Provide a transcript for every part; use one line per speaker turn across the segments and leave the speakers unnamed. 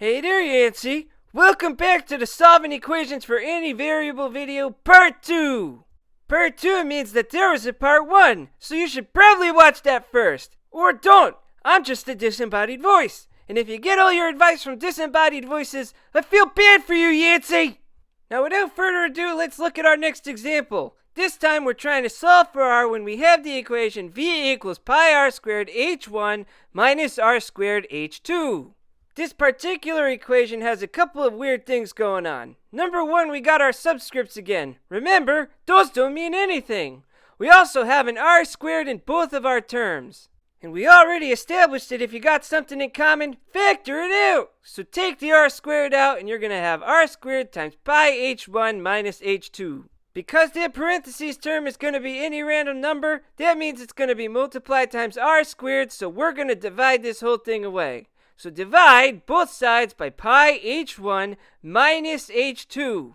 Hey there, Yancy. Welcome back to the Solving Equations for Any Variable video Part 2. Part 2 means that there was a Part 1, so you should probably watch that first. Or don't. I'm just a disembodied voice. And if you get all your advice from disembodied voices, I feel bad for you, Yancy. Now without further ado, let's look at our next example. This time we're trying to solve for r when we have the equation v equals pi r squared h1 minus r squared h2. This particular equation has a couple of weird things going on. Number one, we got our subscripts again. Remember, those don't mean anything. We also have an r squared in both of our terms. And we already established that if you got something in common, factor it out. So take the r squared out and you're going to have r squared times pi h1 minus h2. Because that parentheses term is going to be any random number, that means it's going to be multiplied times r squared, so we're going to divide this whole thing away. So divide both sides by pi h1 minus h2.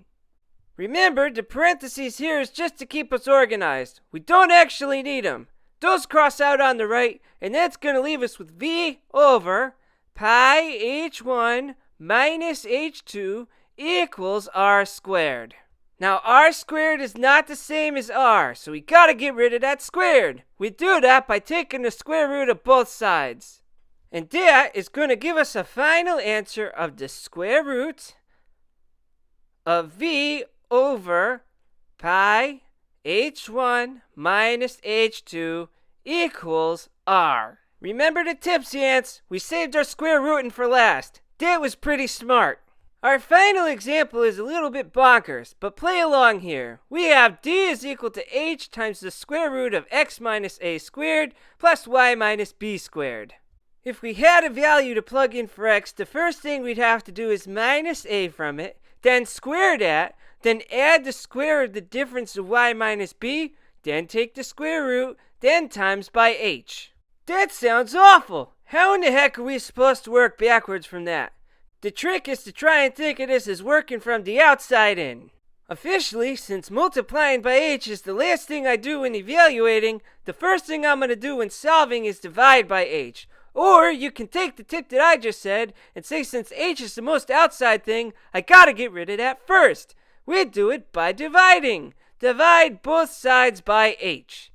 Remember, the parentheses here is just to keep us organized. We don't actually need them. Those cross out on the right, and that's going to leave us with v over pi h1 minus h2 equals r squared. Now r squared is not the same as r, so we gotta get rid of that squared. We do that by taking the square root of both sides. And that is going to give us a final answer of the square root of v over pi h1 minus h2 equals r. Remember the tips, Yants? We saved our square rooting for last. That was pretty smart. Our final example is a little bit bonkers, but play along here. We have d is equal to h times the square root of x minus a squared plus y minus b squared. If we had a value to plug in for x, the first thing we'd have to do is minus a from it, then square that, then add the square of the difference of y minus b, then take the square root, then times by h. That sounds awful! How in the heck are we supposed to work backwards from that? The trick is to try and think of this as working from the outside in. Officially, since multiplying by h is the last thing I do when evaluating, the first thing I'm going to do when solving is divide by h. Or you can take the tip that I just said and say since h is the most outside thing, I gotta get rid of that first. We do it by dividing. Divide both sides by h.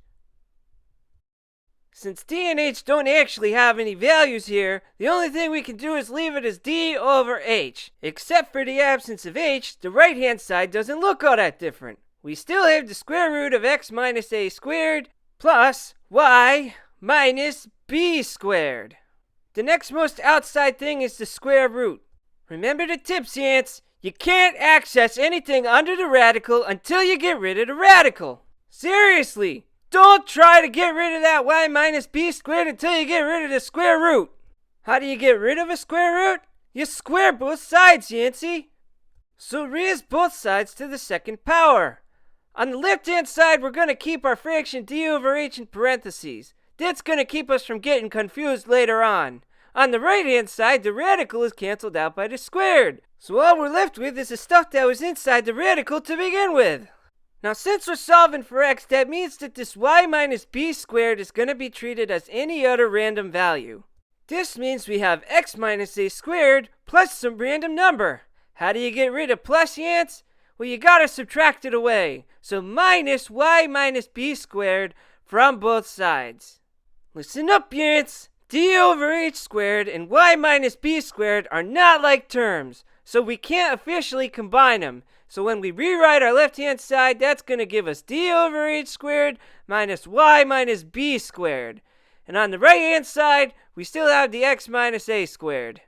Since d and h don't actually have any values here, the only thing we can do is leave it as d over h. Except for the absence of h, the right hand side doesn't look all that different. We still have the square root of x minus a squared plus y minus b squared. The next most outside thing is the square root. Remember the tips, Yants. You can't access anything under the radical until you get rid of the radical. Seriously, don't try to get rid of that y minus b squared until you get rid of the square root. How do you get rid of a square root? You square both sides, Yancy. So raise both sides to the second power. On the left hand side, we're going to keep our fraction d over h in parentheses. That's going to keep us from getting confused later on. On the right hand side, the radical is cancelled out by the squared. So all we're left with is the stuff that was inside the radical to begin with. Now since we're solving for x, that means that this y minus b squared is going to be treated as any other random value. This means we have x minus a squared plus some random number. How do you get rid of plus, Yants? Well, you gotta subtract it away. So minus y minus b squared from both sides. Listen up, Yants. D over h squared and y minus b squared are not like terms, so we can't officially combine them. So when we rewrite our left-hand side, that's going to give us d over h squared minus y minus b squared. And on the right-hand side, we still have the x minus a squared.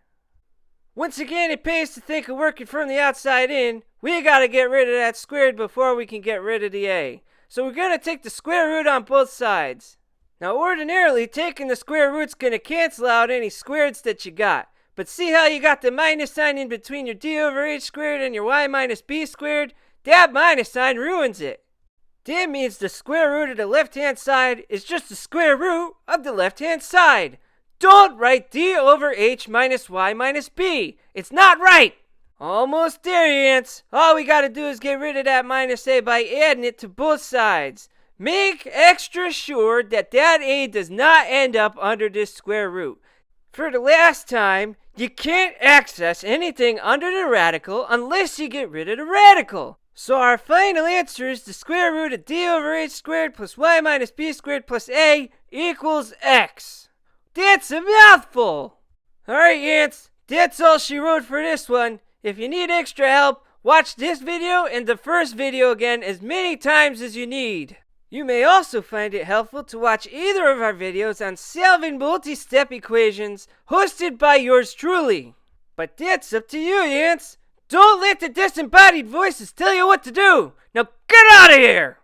Once again, it pays to think of working from the outside in. We got to get rid of that squared before we can get rid of the a. So we're going to take the square root on both sides. Now ordinarily, taking the square root's going to cancel out any squareds that you got. But see how you got the minus sign in between your d over h squared and your y minus b squared? That minus sign ruins it. That means the square root of the left-hand side is just the square root of the left-hand side. Don't write d over h minus y minus b. It's not right. Almost there, Yants. All we gotta do is get rid of that minus a by adding it to both sides. Make extra sure that that a does not end up under this square root. For the last time, You can't access anything under the radical unless you get rid of the radical. So our final answer is the square root of d over h squared plus y minus b squared plus a equals x. That's a mouthful! Alright, ants, that's all she wrote for this one. If you need extra help, watch this video and the first video again as many times as you need. You may also find it helpful to watch either of our videos on solving multi-step equations hosted by yours truly. But that's up to you, ants. Don't let the disembodied voices tell you what to do. Now get out of here!